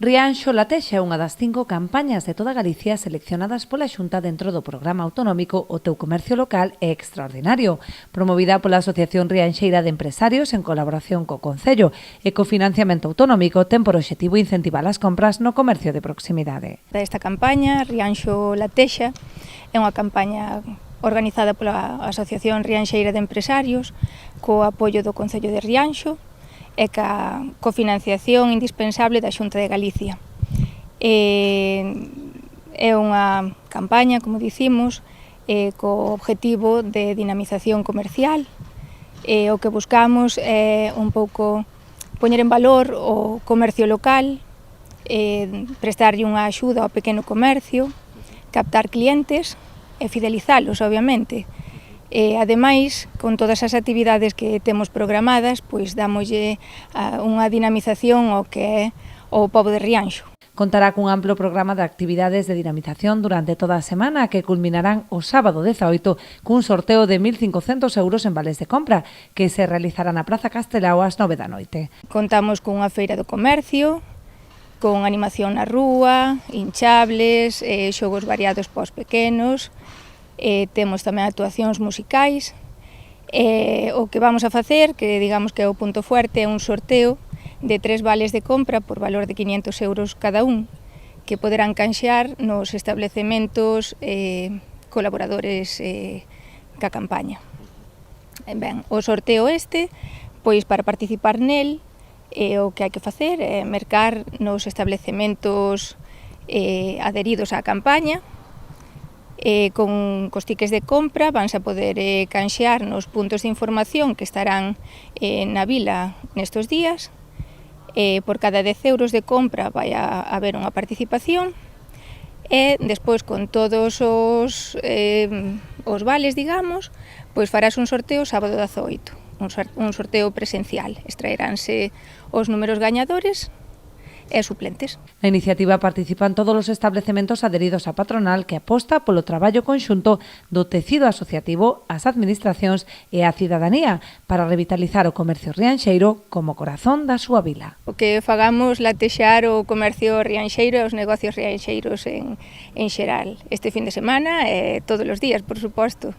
Rianxo Latexa é unha das 5 campañas de toda Galicia seleccionadas pola Xunta dentro do programa autonómico O teu comercio local é extraordinario, promovida pola Asociación Rianxeira de Empresarios en colaboración co Concello e co financiamento autonómico ten por obxectivo incentivar as compras no comercio de proximidade. Esta campaña, Rianxo Latexa, é unha campaña organizada pola Asociación Rianxeira de Empresarios co apoio do Concello de Rianxo e ca cofinanciación indispensable da Xunta de Galicia. É unha campaña, como dicimos, co obxectivo de dinamización comercial. O que buscamos é un pouco poñer en valor o comercio local, prestarlle unha axuda ao pequeno comercio, captar clientes e fidelizalos, obviamente. Ademais, con todas as actividades que temos programadas, pois dámoslle unha dinamización ao que é o pobo de Rianxo. Contará cun amplo programa de actividades de dinamización durante toda a semana que culminarán o sábado 18 cun sorteo de 1.500 euros en vales de compra que se realizará na Praza Castelao ás 9 da noite. Contamos cunha feira do comercio, con animación na rúa, hinchables, xogos variados para os pequenos. Temos tamén actuacións musicais. O que vamos a facer, que digamos que é o punto fuerte, é un sorteo de 3 vales de compra por valor de 500 euros cada un, que poderán canxear nos establecementos colaboradores ca campaña. Ben, o sorteo pois para participar nel, o que hai que facer é mercar nos establecementos adheridos á campaña. Con cos tickets de compra vanse a poder canxear nos puntos de información que estarán na vila nestes días. Por cada 10 euros de compra vai a haber unha participación e despois con todos os vales, digamos, pois farás un sorteo sábado 18, un sorteo presencial. Extraeránse os números gañadores e suplentes. Na iniciativa participan todos os establecementos adheridos á patronal que aposta polo traballo conxunto do tecido asociativo, as administracións e a cidadanía para revitalizar o comercio rianxeiro como corazón da súa vila. O que fagamos latexar o comercio rianxeiro e os negocios rianxeiros en xeral. Este fin de semana e todos os días, por suposto.